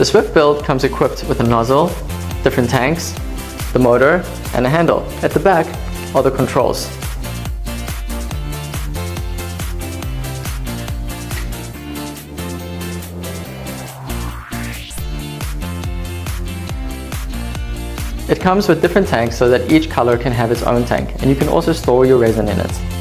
The Swiftbuild comes equipped with a nozzle, different tanks, the motor, and a handle. At the back are the controls. It comes with different tanks so that each color can have its own tank, and you can also store your resin in it.